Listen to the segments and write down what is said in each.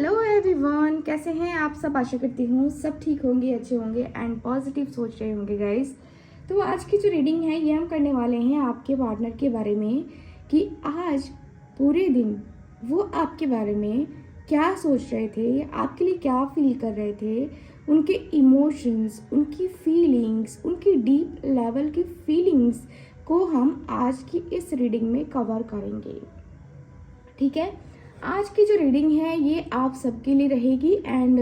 Hello everyone, कैसे हैं आप सब। आशा करती हूँ सब ठीक होंगे, अच्छे होंगे एंड पॉजिटिव सोच रहे होंगे गाइस। तो आज की जो रीडिंग है ये हम करने वाले हैं आपके पार्टनर के बारे में कि आज पूरे दिन वो आपके बारे में क्या सोच रहे थे, आपके लिए क्या फील कर रहे थे, उनके इमोशंस, उनकी फीलिंग्स, उनकी डीप लेवल की फीलिंग्स को हम आज की इस रीडिंग में कवर करेंगे। ठीक है, आज की जो रीडिंग है ये आप सबके लिए रहेगी एंड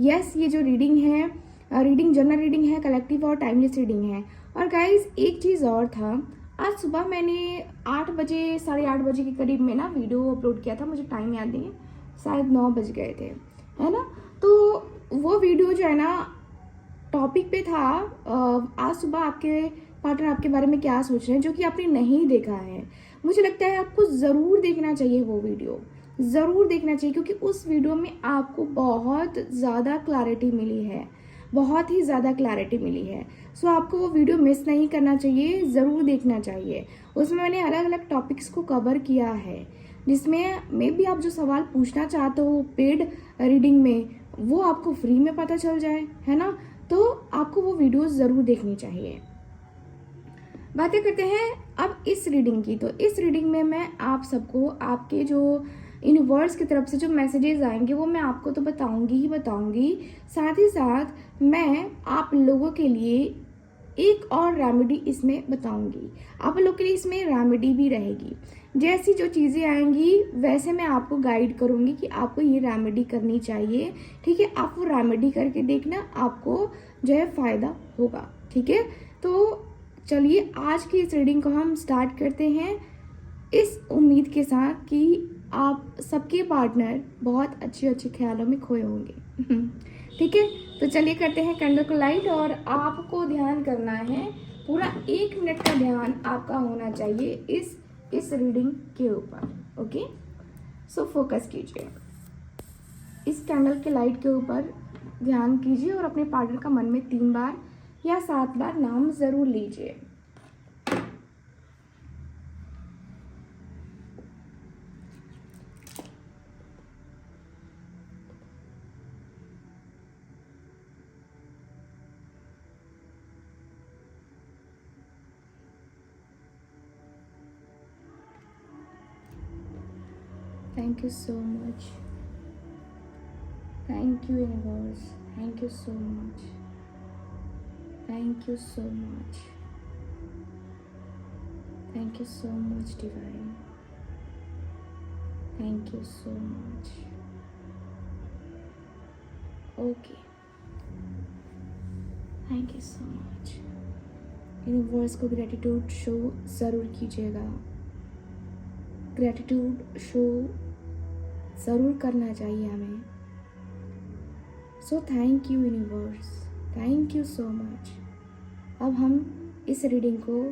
यस ये जो रीडिंग है रीडिंग जनरल रीडिंग है, कलेक्टिव और टाइमलेस रीडिंग है। और गाइज एक चीज़ और था, आज सुबह मैंने 8 बजे 8:30 बजे के करीब में ना वीडियो अपलोड किया था, मुझे टाइम याद नहीं है, शायद 9 बज गए थे, है ना। तो वो वीडियो जो है ना टॉपिक पे था आज सुबह आपके पार्टनर आपके बारे में क्या सोच रहे हैं, जो कि आपने नहीं देखा है। मुझे लगता है आपको ज़रूर देखना चाहिए, वो वीडियो ज़रूर देखना चाहिए, क्योंकि उस वीडियो में आपको बहुत ज़्यादा क्लैरिटी मिली है, बहुत ही ज़्यादा क्लैरिटी मिली है। सो आपको वो वीडियो मिस नहीं करना चाहिए, ज़रूर देखना चाहिए। उसमें मैंने अलग अलग टॉपिक्स को कवर किया है, जिसमें मे बी आप जो सवाल पूछना चाहते हो पेड रीडिंग में वो आपको फ्री में पता चल जाए, है ना। तो आपको वो वीडियो ज़रूर देखनी चाहिए। बातें करते हैं अब इस रीडिंग की। तो इस रीडिंग में मैं आप सबको आपके जो यूनिवर्स की तरफ से जो मैसेजेस आएंगे वो मैं आपको तो बताऊंगी ही बताऊंगी, साथ ही साथ मैं आप लोगों के लिए एक और रेमेडी इसमें बताऊंगी। आप लोगों के लिए इसमें रेमेडी भी रहेगी। जैसी जो चीज़ें आएंगी वैसे मैं आपको गाइड करूंगी कि आपको ये रेमेडी करनी चाहिए। ठीक है, आप वो रेमेडी करके देखना, आपको जो है फ़ायदा होगा। ठीक है, तो चलिए आज की इस रीडिंग को हम स्टार्ट करते हैं, इस उम्मीद के साथ कि आप सबके पार्टनर बहुत अच्छे अच्छे ख्यालों में खोए होंगे। ठीक है, तो चलिए करते हैं कैंडल को लाइट। और आपको ध्यान करना है, पूरा 1 मिनट का ध्यान आपका होना चाहिए इस रीडिंग के ऊपर। ओके, सो फोकस कीजिए, इस कैंडल के लाइट के ऊपर ध्यान कीजिए और अपने पार्टनर का मन में 3 बार या 7 बार नाम ज़रूर लीजिए। Thank you so much. Thank you universe. Thank you so much. Thank you so much. Thank you so much divine. Thank you so much. Okay. Thank you so much. Universe को gratitude show ज़रूर कीजिएगा, gratitude show ज़रूर करना चाहिए हमें। So thank you universe, thank you so much. अब हम इस रीडिंग को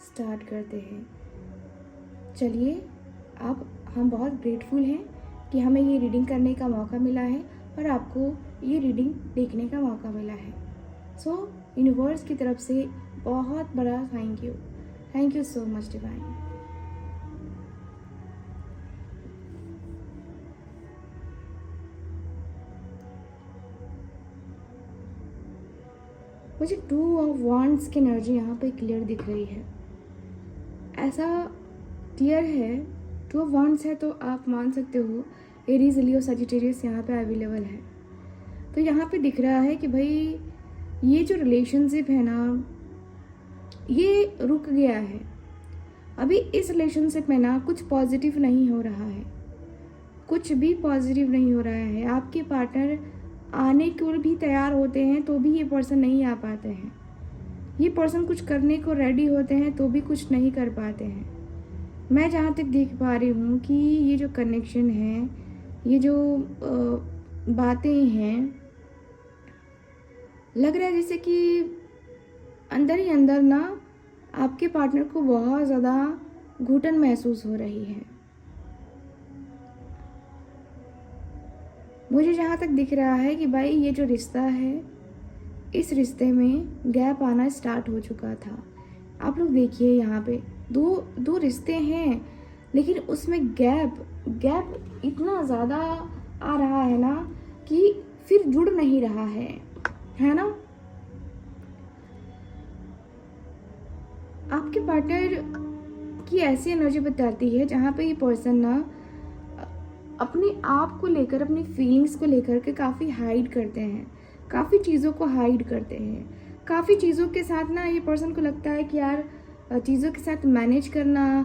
स्टार्ट करते हैं। चलिए, अब हम बहुत ग्रेटफुल हैं कि हमें ये रीडिंग करने का मौका मिला है और आपको ये रीडिंग देखने का मौका मिला है। सो यूनिवर्स की तरफ से बहुत बड़ा thank you so much divine. मुझे 2 ऑफ वॉन्ड्स की एनर्जी यहाँ पे क्लियर दिख रही है, ऐसा क्लियर है 2 ऑफ वॉन्ड्स है, तो आप मान सकते हो एरीज, लियो, सजिटेरियस यहाँ पे अवेलेबल है। तो यहाँ पे दिख रहा है कि भाई ये जो रिलेशनशिप है ना ये रुक गया है अभी। इस रिलेशनशिप में ना कुछ पॉजिटिव नहीं हो रहा है, कुछ भी पॉजिटिव नहीं हो रहा है। आपके पार्टनर आने को भी तैयार होते हैं तो भी ये पर्सन नहीं आ पाते हैं, ये पर्सन कुछ करने को रेडी होते हैं तो भी कुछ नहीं कर पाते हैं। मैं जहाँ तक देख पा रही हूँ कि ये जो कनेक्शन है, ये जो बातें हैं, लग रहा है जैसे कि अंदर ही अंदर ना आपके पार्टनर को बहुत ज़्यादा घुटन महसूस हो रही है। मुझे जहाँ तक दिख रहा है कि भाई ये जो रिश्ता है, इस रिश्ते में गैप आना स्टार्ट हो चुका था। आप लोग देखिए यहाँ पे दो रिश्ते हैं, लेकिन उसमें गैप इतना ज़्यादा आ रहा है ना कि फिर जुड़ नहीं रहा है ना। आपके पार्टनर की ऐसी एनर्जी बताती है जहाँ पे ये पर्सन ना अपने आप को लेकर, अपनी फीलिंग्स को लेकर के काफ़ी हाइड करते हैं, काफ़ी चीज़ों को हाइड करते हैं, काफ़ी चीज़ों के साथ ना ये पर्सन को लगता है कि यार चीज़ों के साथ मैनेज करना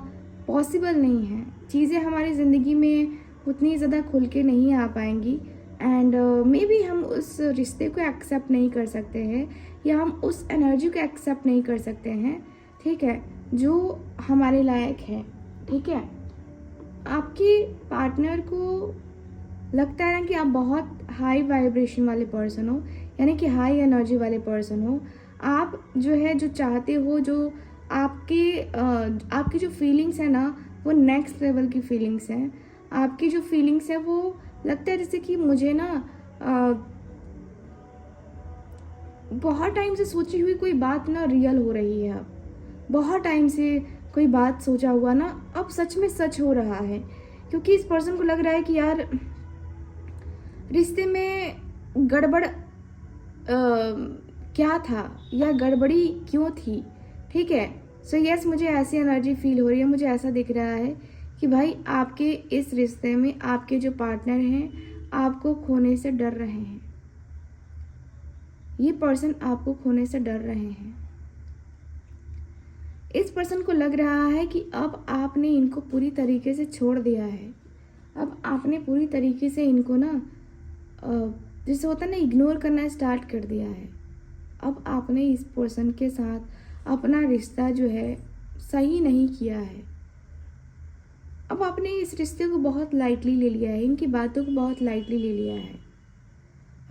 पॉसिबल नहीं है, चीज़ें हमारी ज़िंदगी में उतनी ज़्यादा खुल के नहीं आ पाएंगी एंड मे बी हम उस रिश्ते को एक्सेप्ट नहीं कर सकते हैं या हम उस एनर्जी को एक्सेप्ट नहीं कर सकते हैं, ठीक है, जो हमारे लायक है, ठीक है। आपके पार्टनर को लगता है ना कि आप बहुत हाई वाइब्रेशन वाले पर्सन हो, यानी कि हाई एनर्जी वाले पर्सन हो। आप जो है जो चाहते हो, जो आपकी जो फीलिंग्स है ना वो नेक्स्ट लेवल की फीलिंग्स हैं। आपकी जो फीलिंग्स है वो लगता है जैसे कि मुझे ना बहुत टाइम से सोची हुई कोई बात ना रियल हो रही है। अब बहुत टाइम से कोई बात सोचा हुआ ना अब सच में सच हो रहा है, क्योंकि इस पर्सन को लग रहा है कि यार रिश्ते में गड़बड़ क्या था या गड़बड़ी क्यों थी, ठीक है। सो यस, मुझे ऐसी एनर्जी फील हो रही है, मुझे ऐसा दिख रहा है कि भाई आपके इस रिश्ते में आपके जो पार्टनर हैं आपको खोने से डर रहे हैं। ये पर्सन आपको खोने से डर रहे हैं। इस पर्सन को लग रहा है कि अब आपने इनको पूरी तरीके से छोड़ दिया है, अब आपने पूरी तरीके से इनको ना जैसे होता है ना इग्नोर करना स्टार्ट कर दिया है। अब आपने इस पर्सन के साथ अपना रिश्ता जो है सही नहीं किया है। अब आपने इस रिश्ते को बहुत लाइटली ले लिया है, इनकी बातों को बहुत लाइटली ले लिया है।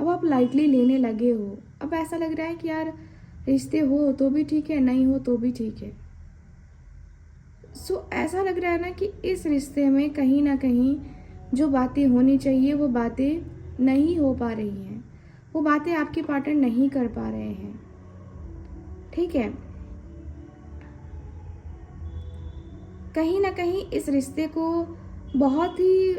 अब आप लाइटली लेने लगे हो। अब ऐसा लग रहा है कि यार रिश्ते हो तो भी ठीक है, नहीं हो तो भी ठीक है। सो ऐसा लग रहा है ना कि इस रिश्ते में कहीं ना कहीं जो बातें होनी चाहिए वो बातें नहीं हो पा रही हैं, वो बातें आपके पार्टनर नहीं कर पा रहे हैं, ठीक है। कहीं ना कहीं इस रिश्ते को बहुत ही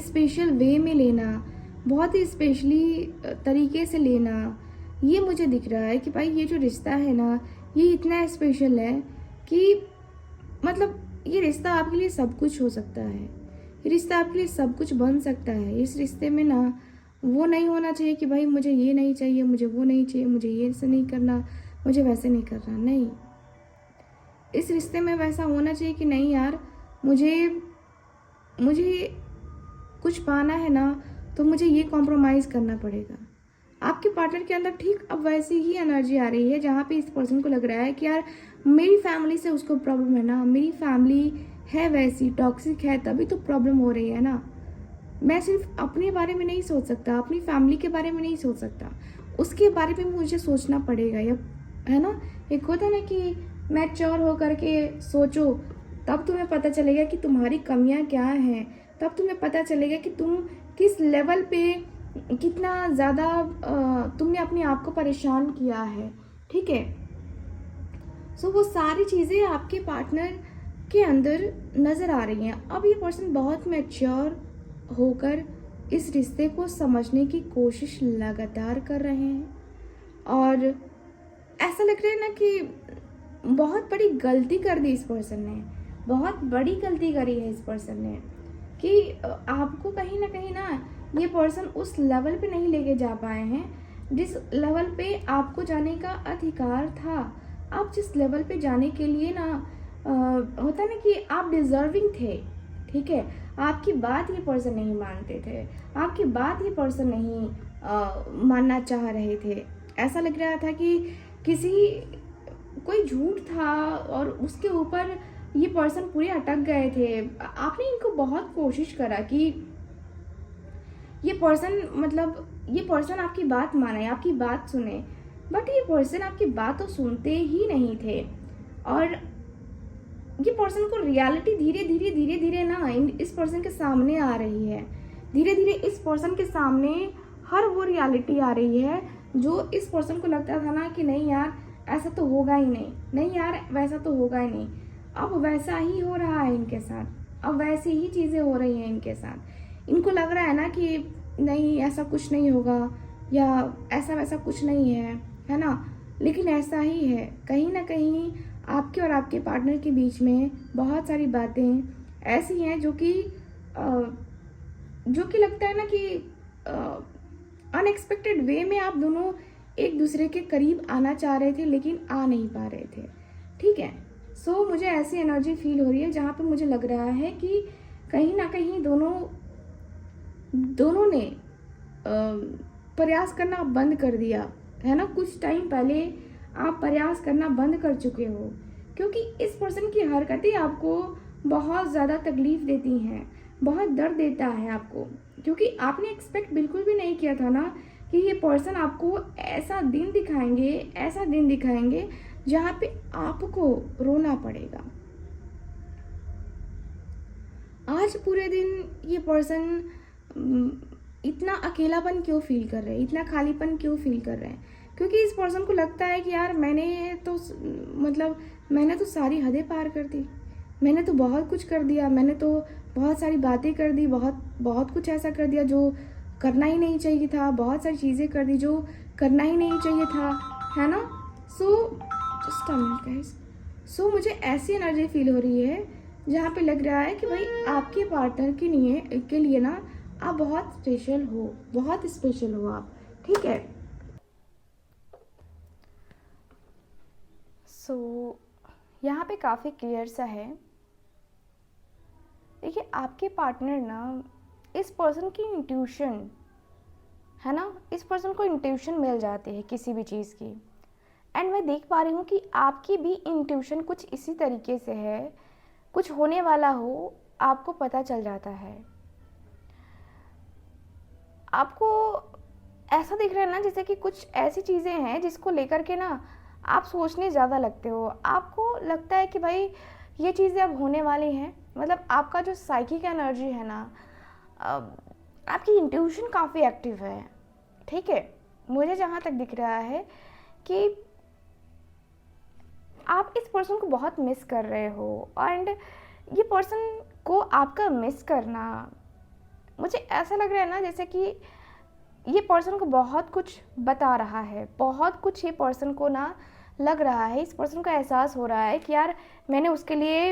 स्पेशल वे में लेना, बहुत ही स्पेशली तरीके से लेना, ये मुझे दिख रहा है कि भाई ये जो रिश्ता है ना ये इतना स्पेशल है कि मतलब ये रिश्ता आपके लिए सब कुछ हो सकता है, ये रिश्ता आपके लिए सब कुछ बन सकता है। इस रिश्ते में ना वो नहीं होना चाहिए कि भाई मुझे ये नहीं चाहिए, मुझे वो नहीं चाहिए, मुझे ये से नहीं करना, मुझे वैसे नहीं करना, नहीं। इस रिश्ते में वैसा होना चाहिए कि नहीं यार मुझे कुछ पाना है ना तो मुझे ये कॉम्प्रोमाइज़ करना पड़ेगा। आपके पार्टनर के अंदर ठीक अब वैसी ही एनर्जी आ रही है जहाँ पे इस पर्सन को लग रहा है कि यार मेरी फैमिली से उसको प्रॉब्लम है ना, मेरी फैमिली है वैसी टॉक्सिक है तभी तो प्रॉब्लम हो रही है ना। मैं सिर्फ अपने बारे में नहीं सोच सकता, अपनी फैमिली के बारे में नहीं सोच सकता, उसके बारे में मुझे सोचना पड़ेगा, या है ना। एक होता है ना कि मैच्योर हो करके सोचो, तब तुम्हें पता चलेगा कि तुम्हारी कमियां क्या हैं, तब तुम्हें पता चलेगा कि तुम किस लेवल पे कितना ज़्यादा तुमने अपने आप को परेशान किया है, ठीक है। सो वो सारी चीज़ें आपके पार्टनर के अंदर नज़र आ रही हैं। अब ये पर्सन बहुत मैच्योर होकर इस रिश्ते को समझने की कोशिश लगातार कर रहे हैं और ऐसा लग रहा है ना कि बहुत बड़ी गलती कर दी इस पर्सन ने, बहुत बड़ी गलती करी है इस पर्सन ने कि आपको कहीं ना ये पर्सन उस लेवल पे नहीं लेके जा पाए हैं जिस लेवल पे आपको जाने का अधिकार था। आप जिस लेवल पे जाने के लिए ना होता है ना कि आप डिजर्विंग थे, ठीक है। आपकी बात ये पर्सन नहीं मानते थे, आपकी बात ये पर्सन नहीं मानना चाह रहे थे। ऐसा लग रहा था कि कोई झूठ था और उसके ऊपर ये पर्सन पूरे अटक गए थे। आपने इनको बहुत कोशिश करा कि ये पर्सन आपकी बात माने, आपकी बात सुने, बट ये पर्सन आपकी बात तो सुनते ही नहीं थे। और ये पर्सन को रियलिटी धीरे धीरे ना इस पर्सन के सामने आ रही है। धीरे धीरे इस पर्सन के सामने हर वो रियलिटी आ रही है जो इस पर्सन को लगता था ना कि नहीं यार ऐसा तो होगा ही नहीं, नहीं यार वैसा तो होगा ही नहीं। अब वैसा ही हो रहा है इनके साथ, अब वैसी ही चीज़ें हो रही हैं इनके साथ। इनको लग रहा है ना कि नहीं ऐसा कुछ नहीं होगा या ऐसा वैसा कुछ नहीं है ना, लेकिन ऐसा ही है। कहीं ना कहीं आपके और आपके पार्टनर के बीच में बहुत सारी बातें ऐसी हैं जो कि लगता है ना कि अनएक्सपेक्टेड वे में आप दोनों एक दूसरे के करीब आना चाह रहे थे लेकिन आ नहीं पा रहे थे। ठीक है, सो मुझे ऐसी एनर्जी फील हो रही है जहाँ पे मुझे लग रहा है कि कहीं ना कहीं दोनों ने प्रयास करना बंद कर दिया है ना। कुछ टाइम पहले आप प्रयास करना बंद कर चुके हो, क्योंकि इस पर्सन की हरकतें आपको बहुत ज़्यादा तकलीफ देती हैं, बहुत दर्द देता है आपको, क्योंकि आपने एक्सपेक्ट बिल्कुल भी नहीं किया था ना कि ये पर्सन आपको ऐसा दिन दिखाएंगे जहाँ पे आपको रोना पड़ेगा। आज पूरे दिन ये पर्सन इतना अकेलापन क्यों फील कर रहे हैं, इतना खालीपन क्यों फील कर रहे हैं? क्योंकि इस पर्सन को लगता है कि यार मैंने तो सारी हदें पार कर दी, मैंने तो बहुत कुछ कर दिया, मैंने तो बहुत सारी बातें कर दी, बहुत कुछ ऐसा कर दिया जो करना ही नहीं चाहिए था, बहुत सारी चीज़ें कर दी जो करना ही नहीं चाहिए था, है ना। So just a minute guys. So मुझे ऐसी एनर्जी फील हो रही है जहाँ पे लग रहा है कि भाई आपके पार्टनर के लिए ना आप बहुत स्पेशल हो आप। ठीक है, सो यहाँ पे काफ़ी क्लियर सा है। देखिए, आपके पार्टनर ना इस पर्सन की इंट्यूशन है ना, इस पर्सन को इंट्यूशन मिल जाती है किसी भी चीज़ की। एंड मैं देख पा रही हूँ कि आपकी भी इंट्यूशन कुछ इसी तरीके से है, कुछ होने वाला हो आपको पता चल जाता है। आपको ऐसा दिख रहा है ना जैसे कि कुछ ऐसी चीज़ें हैं जिसको लेकर के ना आप सोचने ज़्यादा लगते हो। आपको लगता है कि भाई ये चीज़ें अब होने वाली हैं, मतलब आपका जो साइकिक एनर्जी है ना, आपकी इंट्यूशन काफ़ी एक्टिव है। ठीक है, मुझे जहाँ तक दिख रहा है कि आप इस पर्सन को बहुत मिस कर रहे हो, एंड ये पर्सन को आपका मिस करना, मुझे ऐसा लग रहा है ना जैसे कि ये पर्सन को बहुत कुछ बता रहा है, बहुत कुछ ये पर्सन को ना लग रहा है, इस पर्सन को एहसास हो रहा है कि यार मैंने उसके लिए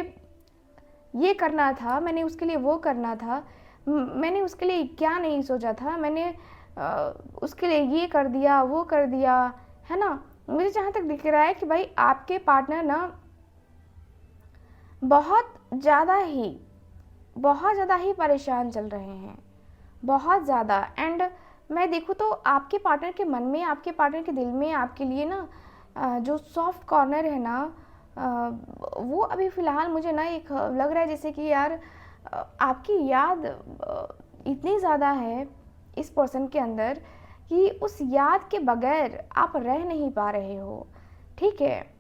ये करना था, मैंने उसके लिए वो करना था, मैंने उसके लिए क्या नहीं सोचा था, मैंने उसके लिए ये कर दिया वो कर दिया, है ना। मुझे जहाँ तक दिख रहा है कि भाई आपके पार्टनर ना बहुत ज़्यादा ही परेशान चल रहे हैं, बहुत ज़्यादा। एंड मैं देखूँ तो आपके पार्टनर के मन में, आपके पार्टनर के दिल में आपके लिए ना जो सॉफ्ट कॉर्नर है ना, वो अभी फ़िलहाल मुझे ना एक लग रहा है जैसे कि यार आपकी याद इतनी ज़्यादा है इस पर्सन के अंदर कि उस याद के बगैर आप रह नहीं पा रहे हो। ठीक है,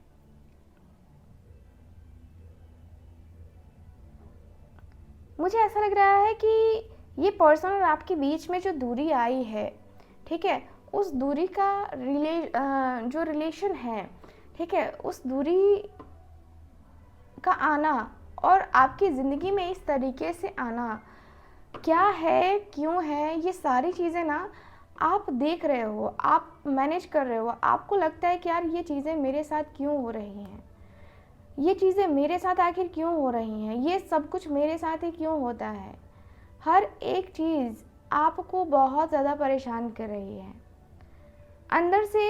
मुझे ऐसा लग रहा है कि ये पर्सन और आपके बीच में जो दूरी आई है, ठीक है, उस दूरी का जो रिलेशन है, ठीक है, उस दूरी का आना और आपकी ज़िंदगी में इस तरीके से आना, क्या है क्यों है, ये सारी चीज़ें ना आप देख रहे हो, आप मैनेज कर रहे हो। आपको लगता है कि यार ये चीज़ें मेरे साथ क्यों हो रही हैं, ये चीज़ें मेरे साथ आखिर क्यों हो रही हैं, ये सब कुछ मेरे साथ ही क्यों होता है। हर एक चीज़ आपको बहुत ज़्यादा परेशान कर रही है। अंदर से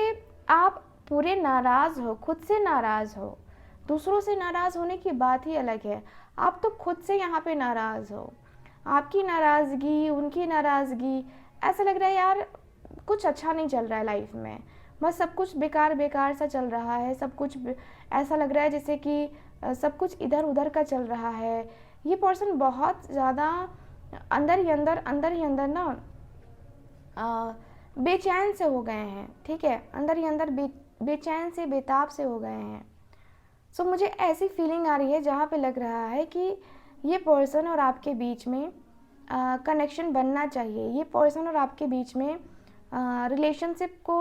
आप पूरे नाराज़ हो, खुद से नाराज़ हो। दूसरों से नाराज़ होने की बात ही अलग है, आप तो खुद से यहाँ पे नाराज़ हो। आपकी नाराज़गी, उनकी नाराज़गी, ऐसा लग रहा है यार कुछ अच्छा नहीं चल रहा है लाइफ में, बस सब कुछ बेकार सा चल रहा है, सब कुछ ऐसा लग रहा है जैसे कि सब कुछ इधर उधर का चल रहा है। ये पर्सन बहुत ज़्यादा अंदर ही अंदर ना बेचैन से हो गए हैं। ठीक है, अंदर ही अंदर बेचैन से, बेताब से हो गए हैं। सो मुझे ऐसी फीलिंग आ रही है जहाँ पे लग रहा है कि ये पर्सन और आपके बीच में कनेक्शन बनना चाहिए। ये पर्सन और आपके बीच में रिलेशनशिप को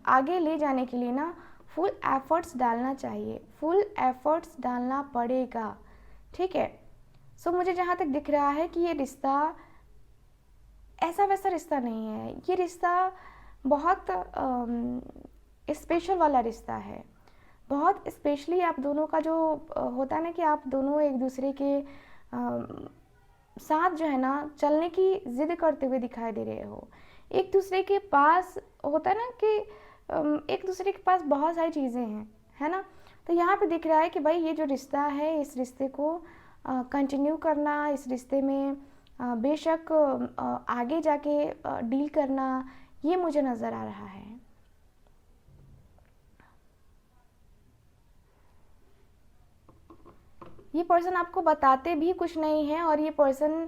आगे ले जाने के लिए ना फुल एफर्ट्स डालना चाहिए, फुल एफर्ट्स डालना पड़ेगा। ठीक है, सो मुझे जहाँ तक दिख रहा है कि ये रिश्ता ऐसा वैसा रिश्ता नहीं है, ये रिश्ता बहुत स्पेशल वाला रिश्ता है। बहुत स्पेशली आप दोनों का जो होता है ना कि आप दोनों एक दूसरे के साथ जो है ना चलने की ज़िद करते हुए दिखाई दे रहे हो। एक दूसरे के पास होता है ना कि एक दूसरे के पास बहुत सारी चीज़ें हैं, है ना। तो यहाँ पे दिख रहा है कि भाई ये जो रिश्ता है, इस रिश्ते को कंटिन्यू करना, इस रिश्ते में बेशक आगे जाके डील करना, ये मुझे नज़र आ रहा है। ये पर्सन आपको बताते भी कुछ नहीं है और ये पर्सन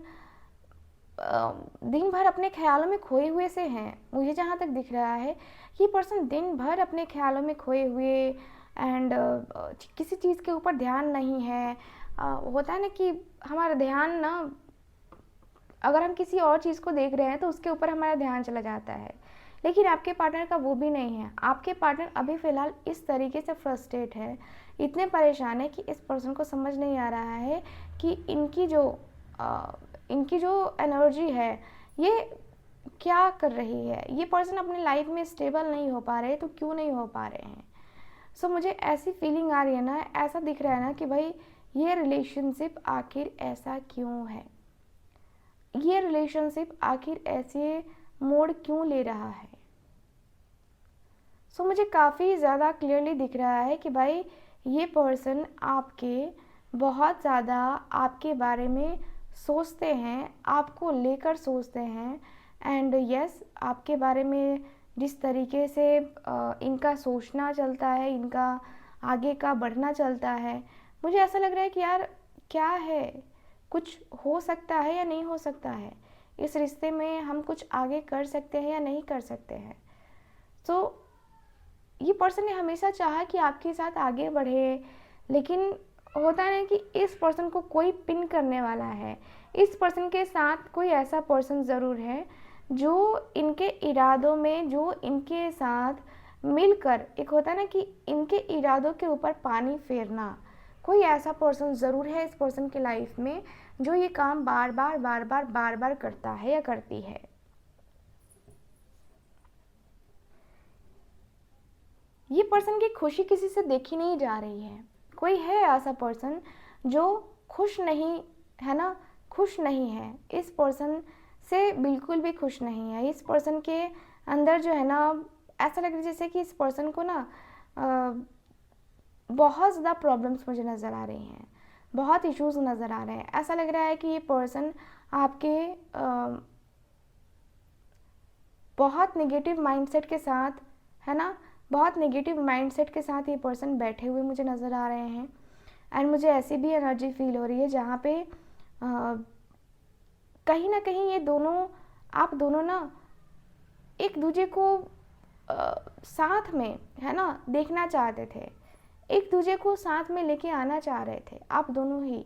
दिन भर अपने ख्यालों में खोए हुए से हैं। मुझे जहाँ तक दिख रहा है ये पर्सन दिन भर अपने ख्यालों में खोए हुए एंड किसी चीज़ के ऊपर ध्यान नहीं है। होता है ना कि हमारा ध्यान ना, अगर हम किसी और चीज़ को देख रहे हैं तो उसके ऊपर हमारा ध्यान चला जाता है, लेकिन आपके पार्टनर का वो भी नहीं है। आपके पार्टनर अभी फ़िलहाल इस तरीके से फ्रस्ट्रेट है, इतने परेशान है कि इस पर्सन को समझ नहीं आ रहा है कि इनकी जो एनर्जी है ये क्या कर रही है। ये पर्सन अपनी लाइफ में स्टेबल नहीं हो पा रहे, तो क्यों नहीं हो पा रहे हैं। सो मुझे ऐसी फीलिंग आ रही है ना, ऐसा दिख रहा है ना कि भाई ये रिलेशनशिप आखिर ऐसा क्यों है, ये रिलेशनशिप आखिर ऐसे मोड़ क्यों ले रहा है। सो मुझे काफ़ी ज़्यादा क्लियरली दिख रहा है कि भाई ये पर्सन आपके बहुत ज़्यादा आपके बारे में सोचते हैं, आपको लेकर सोचते हैं एंड यस आपके बारे में जिस तरीके से इनका सोचना चलता है, इनका आगे का बढ़ना चलता है, मुझे ऐसा लग रहा है कि यार क्या है, कुछ हो सकता है या नहीं हो सकता है, इस रिश्ते में हम कुछ आगे कर सकते हैं या नहीं कर सकते हैं। सो ये पर्सन ने हमेशा चाहा कि आपके साथ आगे बढ़े, लेकिन होता है ना कि इस पर्सन को कोई पिन करने वाला है। इस पर्सन के साथ कोई ऐसा पर्सन ज़रूर है जो इनके इरादों में, जो इनके साथ मिलकर, एक होता है ना कि इनके इरादों के ऊपर पानी फेरना, कोई ऐसा पर्सन ज़रूर है इस पर्सन की लाइफ में जो ये काम बार बार करता है या करती है। ये पर्सन की खुशी किसी से देखी नहीं जा रही है। कोई है ऐसा पर्सन जो खुश नहीं है ना, खुश नहीं है, इस पर्सन से बिल्कुल भी खुश नहीं है। इस पर्सन के अंदर जो है ना, ऐसा लग रहा है जैसे कि इस पर्सन को ना बहुत ज़्यादा प्रॉब्लम्स मुझे नज़र आ रही हैं, बहुत इश्यूज़ नज़र आ रहे हैं। ऐसा लग रहा है कि ये पर्सन आपके बहुत नेगेटिव माइंडसेट के साथ, है ना, बहुत नेगेटिव माइंडसेट के साथ ये पर्सन बैठे हुए मुझे नज़र आ रहे हैं। एंड मुझे ऐसी भी एनर्जी फील हो रही है जहाँ पे कहीं ना कहीं ये दोनों, आप दोनों ना एक दूसरे को साथ में, है ना, देखना चाहते थे, एक दूसरे को साथ में लेके आना चाह रहे थे आप दोनों ही।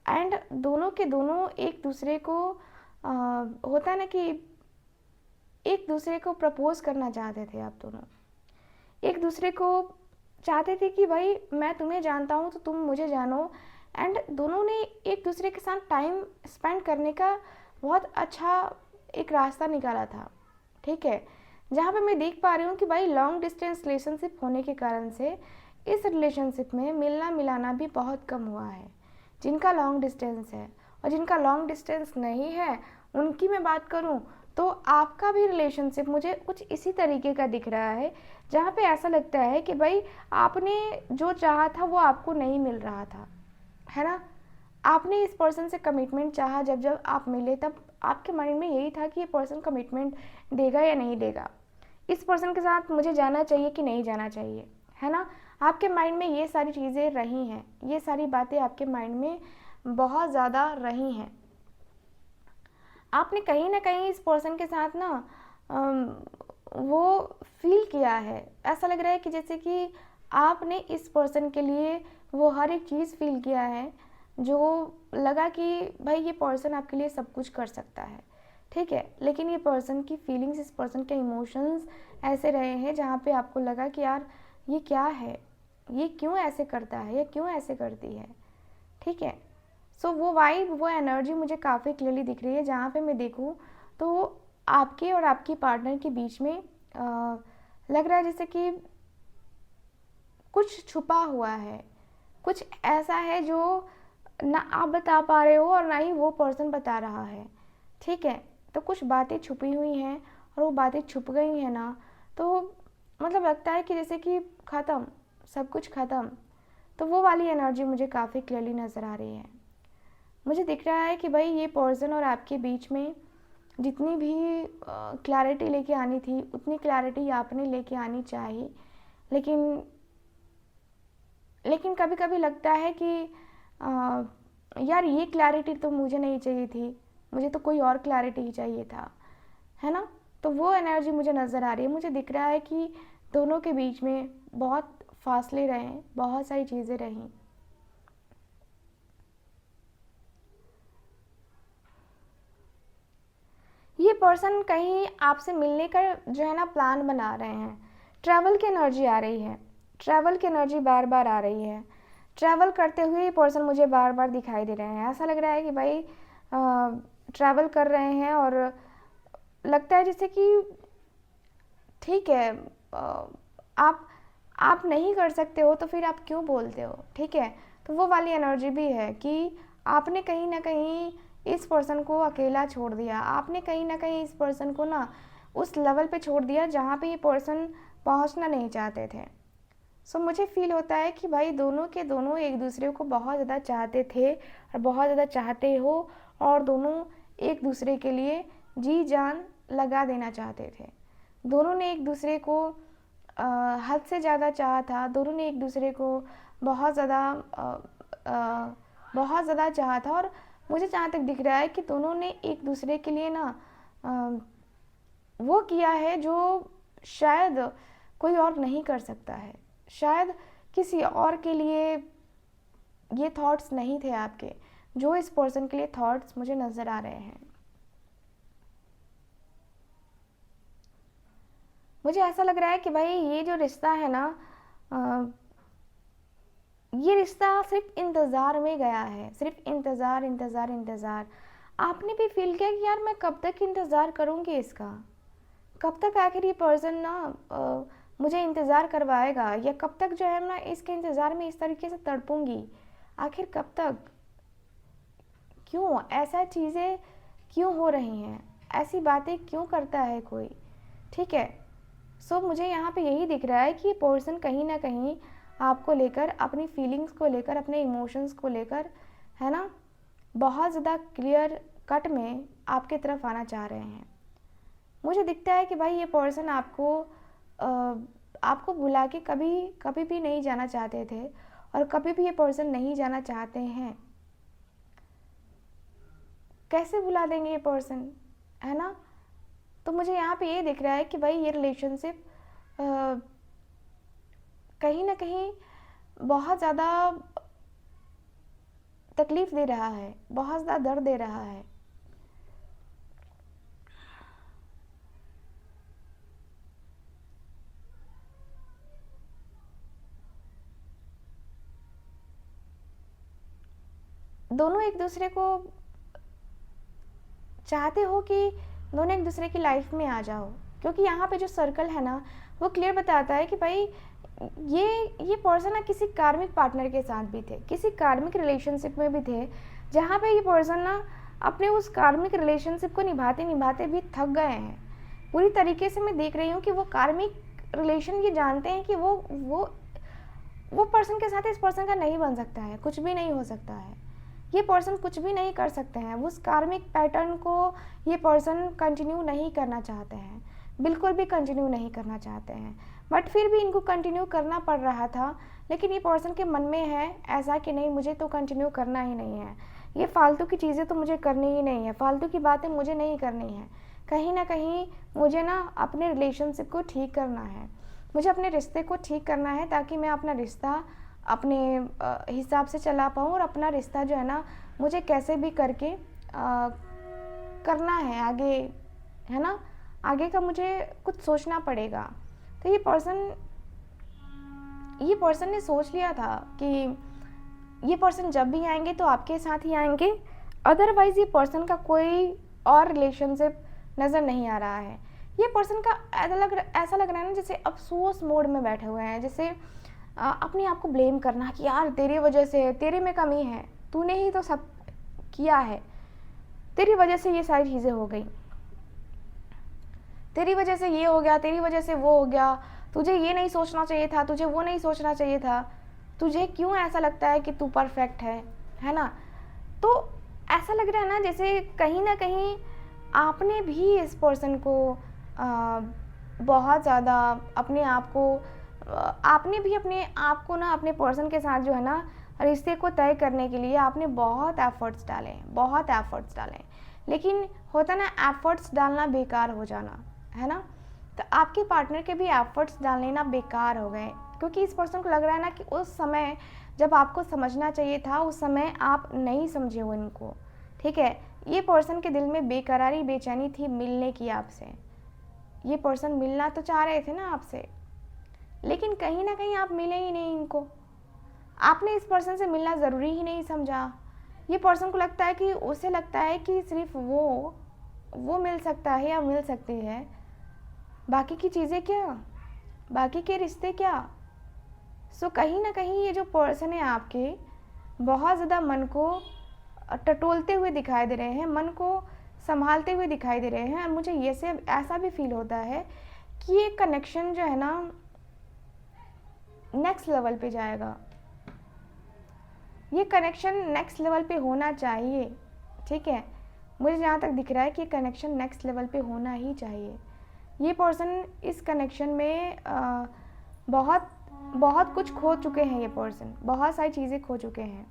एंड दोनों के दोनों एक दूसरे को होता है ना कि एक दूसरे को प्रपोज करना चाहते थे। आप दोनों एक दूसरे को चाहते थे कि भाई मैं तुम्हें जानता हूँ तो तुम मुझे जानो। एंड दोनों ने एक दूसरे के साथ टाइम स्पेंड करने का बहुत अच्छा एक रास्ता निकाला था, ठीक है। जहाँ पे मैं देख पा रही हूँ कि भाई लॉन्ग डिस्टेंस रिलेशनशिप होने के कारण से इस रिलेशनशिप में मिलना मिलाना भी बहुत कम हुआ है। जिनका लॉन्ग डिस्टेंस है और जिनका लॉन्ग डिस्टेंस नहीं है, उनकी मैं बात करूँ तो आपका भी रिलेशनशिप मुझे कुछ इसी तरीके का दिख रहा है, जहाँ पे ऐसा लगता है कि भाई आपने जो चाहा था वो आपको नहीं मिल रहा था, है ना। आपने इस पर्सन से कमिटमेंट चाहा, जब जब आप मिले तब आपके माइंड में यही था कि ये पर्सन कमिटमेंट देगा या नहीं देगा, इस पर्सन के साथ मुझे जाना चाहिए कि नहीं जाना चाहिए, है ना। आपके माइंड में ये सारी चीज़ें रही हैं, ये सारी बातें आपके माइंड में बहुत ज़्यादा रही हैं। आपने कहीं ना कहीं इस पर्सन के साथ ना वो फील किया है, ऐसा लग रहा है कि जैसे कि आपने इस पर्सन के लिए वो हर एक चीज़ फील किया है जो लगा कि भाई ये पर्सन आपके लिए सब कुछ कर सकता है, ठीक है। लेकिन ये पर्सन की फीलिंग्स, इस पर्सन के इमोशंस ऐसे रहे हैं जहाँ पे आपको लगा कि यार ये क्या है, ये क्यों ऐसे करता है, ये क्यों ऐसे करती है, ठीक है। सो वो वाइब, वो एनर्जी मुझे काफ़ी क्लियरली दिख रही है। जहाँ पे मैं देखूँ तो आपके और आपके पार्टनर के बीच में लग रहा है जैसे कि कुछ छुपा हुआ है, कुछ ऐसा है जो ना आप बता पा रहे हो और ना ही वो पर्सन बता रहा है, ठीक है। तो कुछ बातें छुपी हुई हैं और वो बातें छुप गई हैं ना, तो मतलब लगता है कि जैसे कि ख़त्म, सब कुछ ख़त्म। तो वो वाली एनर्जी मुझे काफ़ी क्लियरली नज़र आ रही है। मुझे दिख रहा है कि भाई ये पर्सन और आपके बीच में जितनी भी क्लैरिटी लेके आनी थी उतनी क्लैरिटी आपने लेके आनी चाहिए, लेकिन कभी कभी लगता है कि यार ये क्लैरिटी तो मुझे नहीं चाहिए थी, मुझे तो कोई और क्लैरिटी ही चाहिए था, है ना। तो वो एनर्जी मुझे नज़र आ रही है। मुझे दिख रहा है कि दोनों के बीच में बहुत फासले रहे, बहुत सारी चीज़ें रहीं। ये पर्सन कहीं आपसे मिलने का जो है ना प्लान बना रहे हैं। ट्रैवल की एनर्जी आ रही है, ट्रैवल की एनर्जी बार बार आ रही है। ट्रैवल करते हुए ये पर्सन मुझे बार बार दिखाई दे रहे हैं। ऐसा लग रहा है कि भाई ट्रैवल कर रहे हैं और लगता है जैसे कि ठीक है, आप नहीं कर सकते हो तो फिर आप क्यों बोलते हो, ठीक है। तो वो वाली एनर्जी भी है कि आपने कहीं ना कहीं इस पर्सन को अकेला छोड़ दिया, आपने कहीं ना कहीं इस पर्सन को ना उस लेवल पे छोड़ दिया जहाँ पे ये पर्सन पहुँचना नहीं चाहते थे। सो मुझे फील होता है कि भाई दोनों के दोनों एक दूसरे को बहुत ज़्यादा चाहते थे और बहुत ज़्यादा चाहते हो, और दोनों एक दूसरे के लिए जी जान लगा देना चाहते थे। दोनों ने एक दूसरे को हद से ज़्यादा चाहा था, दोनों ने एक दूसरे को बहुत ज़्यादा चाहा था। और मुझे जहाँ तक दिख रहा है कि दोनों ने एक दूसरे के लिए ना वो किया है जो शायद कोई और नहीं कर सकता है। शायद किसी और के लिए ये थॉट्स नहीं थे आपके, जो इस पर्सन के लिए थॉट्स मुझे नज़र आ रहे हैं। मुझे ऐसा लग रहा है कि भाई ये जो रिश्ता है ना, ये रिश्ता सिर्फ इंतज़ार में गया है, सिर्फ इंतज़ार इंतज़ार इंतज़ार। आपने भी फील किया कि यार मैं कब तक इंतज़ार करूँगी इसका, कब तक आखिर ये पर्सन ना मुझे इंतज़ार करवाएगा, या कब तक जो है ना इसके इंतज़ार में इस तरीके से तड़पूंगी, आखिर कब तक, क्यों ऐसा चीज़ें क्यों हो रही हैं, ऐसी बातें क्यों करता है कोई, ठीक है। सो मुझे यहाँ पे यही दिख रहा है कि ये पर्सन कहीं ना कहीं आपको लेकर, अपनी फीलिंग्स को लेकर, अपने इमोशंस को लेकर, है ना, बहुत ज़्यादा क्लियर कट में आपके तरफ आना चाह रहे हैं। मुझे दिखता है कि भाई ये पर्सन आपको भुला के कभी भी नहीं जाना चाहते थे, और कभी भी ये पर्सन नहीं जाना चाहते हैं। कैसे भुला देंगे ये पर्सन, है ना। तो मुझे यहाँ पे ये दिख रहा है कि भाई ये रिलेशनशिप कहीं ना कहीं बहुत ज़्यादा तकलीफ़ दे रहा है, बहुत ज़्यादा दर्द दे रहा है। दोनों एक दूसरे को चाहते हो कि दोनों एक दूसरे की लाइफ में आ जाओ, क्योंकि यहाँ पे जो सर्कल है ना वो क्लियर बताता है कि भाई ये पर्सन ना किसी कार्मिक पार्टनर के साथ भी थे, किसी कार्मिक रिलेशनशिप में भी थे, जहाँ पे ये पर्सन ना अपने उस कार्मिक रिलेशनशिप को निभाते निभाते भी थक गए हैं पूरी तरीके से। मैं देख रही हूँ कि वो कार्मिक रिलेशन ये जानते हैं कि वो पर्सन के साथ इस पर्सन का नहीं बन सकता है, कुछ भी नहीं हो सकता है, ये पर्सन कुछ भी नहीं कर सकते हैं। उस कार्मिक पैटर्न को ये पर्सन कंटिन्यू नहीं करना चाहते हैं, बिल्कुल भी कंटिन्यू नहीं करना चाहते हैं, बट फिर भी इनको कंटिन्यू करना पड़ रहा था। लेकिन ये पर्सन के मन में है ऐसा कि नहीं, मुझे तो कंटिन्यू करना ही नहीं है, ये फालतू की चीज़ें तो मुझे करनी ही नहीं है, फालतू की बातें मुझे नहीं करनी है। कहीं ना कहीं मुझे ना अपने रिलेशनशिप को ठीक करना है, मुझे अपने रिश्ते को ठीक करना है, ताकि मैं अपना रिश्ता अपने हिसाब से चला पाऊँ, और अपना रिश्ता जो है ना मुझे कैसे भी करके करना है आगे, है ना, आगे का मुझे कुछ सोचना पड़ेगा। तो ये पर्सन ने सोच लिया था कि ये पर्सन जब भी आएंगे तो आपके साथ ही आएंगे, अदरवाइज़ ये पर्सन का कोई और रिलेशनशिप नज़र नहीं आ रहा है। ये पर्सन का ऐसा लग रहा है ना जैसे अफसोस मोड में बैठे हुए हैं, जैसे अपने आप को ब्लेम करना कि यार तेरी वजह से, तेरे में कमी है, तूने ही तो सब किया है, तेरी वजह से ये सारी चीज़ें हो गई, तेरी वजह से ये हो गया, तेरी वजह से वो हो गया, तुझे ये नहीं सोचना चाहिए था, तुझे वो नहीं सोचना चाहिए था, तुझे क्यों ऐसा लगता है कि तू परफेक्ट है ना। तो ऐसा लग रहा है ना जैसे कहीं ना कहीं आपने भी इस पर्सन को बहुत ज़्यादा अपने आप को आपने भी अपने आप को ना अपने पर्सन के साथ जो है ना रिश्ते को तय करने के लिए आपने बहुत एफर्ट्स डाले, लेकिन होता ना एफर्ट्स डालना बेकार हो जाना, है ना। तो आपके पार्टनर के भी एफर्ट्स डालने ना बेकार हो गए, क्योंकि इस पर्सन को लग रहा है ना कि उस समय जब आपको समझना चाहिए था उस समय आप नहीं समझे हो इनको, ठीक है। ये पर्सन के दिल में बेकरारी, बेचैनी थी मिलने की आपसे। ये पर्सन मिलना तो चाह रहे थे ना आपसे, लेकिन कहीं ना कहीं आप मिले ही नहीं इनको। आपने इस पर्सन से मिलना ज़रूरी ही नहीं समझा। ये पर्सन को लगता है कि उसे लगता है कि सिर्फ वो मिल सकता है या मिल सकती है, बाकी की चीज़ें क्या, बाकी के रिश्ते क्या। सो कहीं ना कहीं ये जो पर्सन है आपके बहुत ज़्यादा मन को टटोलते हुए दिखाई दे रहे हैं, मन को संभालते हुए दिखाई दे रहे हैं। और मुझे ये से ऐसा भी फील होता है कि ये कनेक्शन जो है ना नेक्स्ट लेवल पे जाएगा, ये कनेक्शन नेक्स्ट लेवल पे होना चाहिए, ठीक है। मुझे जहाँ तक दिख रहा है कि कनेक्शन नेक्स्ट लेवल पे होना ही चाहिए। ये पर्सन इस कनेक्शन में बहुत बहुत कुछ खो चुके हैं, ये पर्सन बहुत सारी चीज़ें खो चुके हैं,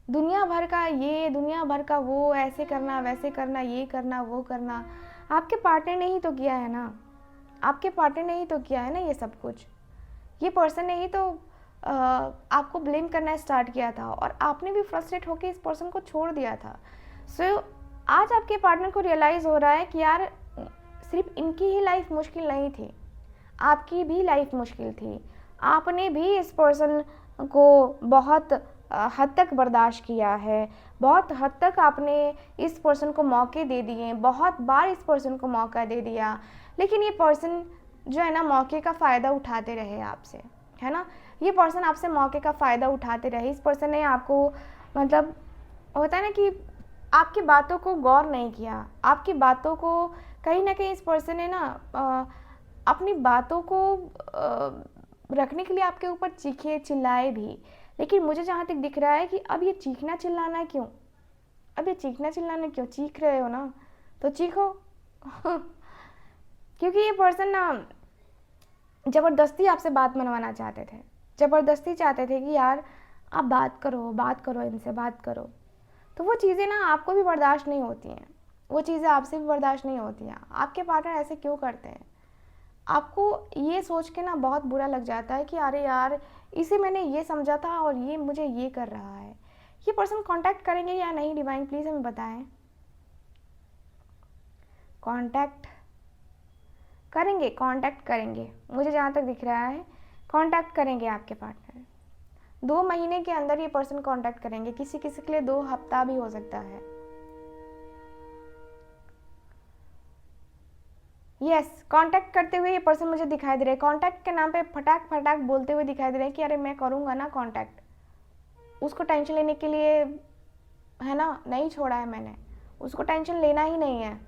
दुनिया भर का ये, दुनिया भर का वो, ऐसे करना वैसे करना, ये करना वो करना। आपके पार्टनर ने ही तो किया है ना, आपके पार्टनर ने ही तो किया है ना ये सब कुछ। ये पर्सन ने ही तो आपको ब्लेम करना स्टार्ट किया था और आपने भी फ्रस्ट्रेट होकर इस पर्सन को छोड़ दिया था। सो आज आपके पार्टनर को रियलाइज़ हो रहा है कि यार सिर्फ इनकी ही लाइफ मुश्किल नहीं थी, आपकी भी लाइफ मुश्किल थी। आपने भी इस पर्सन को बहुत हद तक बर्दाश्त किया है, बहुत हद तक आपने इस पर्सन को मौके दे दिए, बहुत बार इस पर्सन को मौका दे दिया, लेकिन ये पर्सन जो है ना मौके का फ़ायदा उठाते रहे आपसे, है ना। ये पर्सन आपसे मौके का फ़ायदा उठाते रहे। इस पर्सन ने आपको मतलब होता है ना कि आपकी बातों को गौर नहीं किया, आपकी बातों को कहीं ना कहीं इस पर्सन ने ना अपनी बातों को रखने के लिए आपके ऊपर चीखे, चिल्लाए भी। लेकिन मुझे जहाँ तक दिख रहा है कि अब ये चीखना चिल्लाना क्यों, अब ये चीखना चिल्लाना क्यों, चीख रहे हो ना तो चीखो क्योंकि ये पर्सन ना ज़बरदस्ती आपसे बात मनवाना चाहते थे, ज़बरदस्ती चाहते थे कि यार आप बात करो इनसे, बात करो। तो वो चीज़ें ना आपको भी बर्दाश्त नहीं होती हैं, वो चीज़ें आपसे भी बर्दाश्त नहीं होती हैं। आपके पार्टनर ऐसे क्यों करते हैं, आपको ये सोच के ना बहुत बुरा लग जाता है कि अरे यार इसे मैंने ये समझा था और ये मुझे ये कर रहा है। ये पर्सन कांटेक्ट करेंगे या नहीं, डिवाइन प्लीज़ हमें बताएं। कांटेक्ट करेंगे, मुझे जहाँ तक दिख रहा है कांटेक्ट करेंगे आपके पार्टनर। 2 महीने के अंदर ये पर्सन कांटेक्ट करेंगे, किसी किसी के लिए 2 हफ्ता भी हो सकता है। यस, कांटेक्ट करते हुए ये पर्सन मुझे दिखाई दे रहे हैं। कांटेक्ट के नाम पे फटाक फटाक बोलते हुए दिखाई दे रहे हैं कि अरे मैं करूँगा ना कांटेक्ट। उसको टेंशन लेने के लिए है ना नहीं छोड़ा है मैंने, उसको टेंशन लेना ही नहीं है।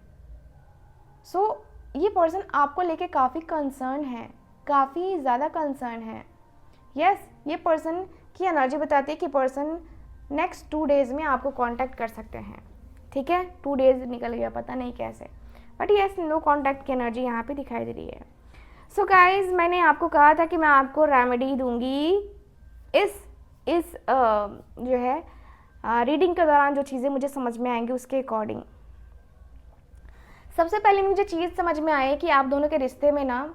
सो ये पर्सन आपको लेके काफ़ी कंसर्न है, काफ़ी ज़्यादा कंसर्न है। यस, ये पर्सन की एनर्जी बताती है कि पर्सन नेक्स्ट 2 डेज़ में आपको कांटेक्ट कर सकते हैं, ठीक है। 2 डेज़ निकल गया पता नहीं कैसे, बट यस नो कांटेक्ट की एनर्जी यहाँ पे दिखाई दे रही है। सो गाइज, मैंने आपको कहा था कि मैं आपको रेमेडी दूंगी इस जो है रीडिंग के दौरान जो चीज़ें मुझे समझ में आएंगी उसके अकॉर्डिंग। सबसे पहले मुझे चीज़ समझ में आई कि आप दोनों के रिश्ते में ना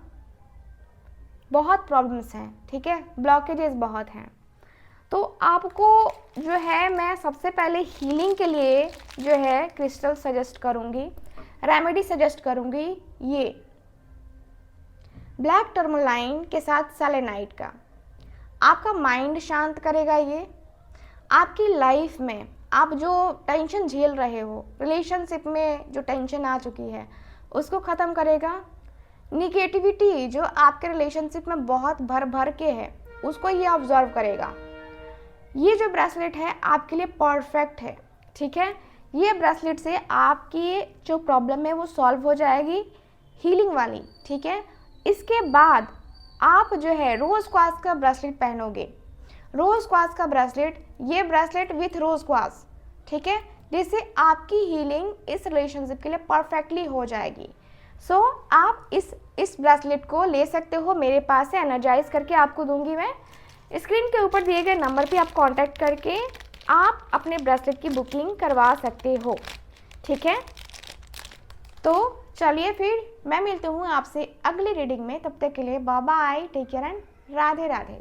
बहुत प्रॉब्लम्स हैं, ठीक है, ब्लॉकेजेस बहुत हैं। तो आपको जो है मैं सबसे पहले हीलिंग के लिए जो है क्रिस्टल सजेस्ट करूँगी, रेमेडी सजेस्ट करूँगी, ये ब्लैक टर्मलाइन के साथ सेलेनाइट का। आपका माइंड शांत करेगा, ये आपकी लाइफ में आप जो टेंशन झेल रहे हो, रिलेशनशिप में जो टेंशन आ चुकी है उसको ख़त्म करेगा। निगेटिविटी जो आपके रिलेशनशिप में बहुत भर भर के है उसको ये ऑब्जर्व करेगा। ये जो ब्रेसलेट है आपके लिए परफेक्ट है, ठीक है। ये ब्रेसलेट से आपकी जो प्रॉब्लम है वो सॉल्व हो जाएगी, हीलिंग वाली, ठीक है। इसके बाद आप जो है रोज़ क्वार्ट्ज का ब्रेसलेट पहनोगे। रोज़ क्वार्ट्ज का ब्रेसलेट, ये ब्रेसलेट विथ रोज़ क्वार्ट्ज, ठीक है, जिससे आपकी हीलिंग इस रिलेशनशिप के लिए परफेक्टली हो जाएगी। सो आप इस ब्रेसलेट को ले सकते हो मेरे पास से, एनर्जाइज करके आपको दूंगी मैं। स्क्रीन के ऊपर दिए गए नंबर पे आप कांटेक्ट करके आप अपने ब्रेसलेट की बुकिंग करवा सकते हो, ठीक है। तो चलिए फिर मैं मिलती हूँ आपसे अगली रीडिंग में, तब तक के लिए bye bye, take care and Radhe Radhe.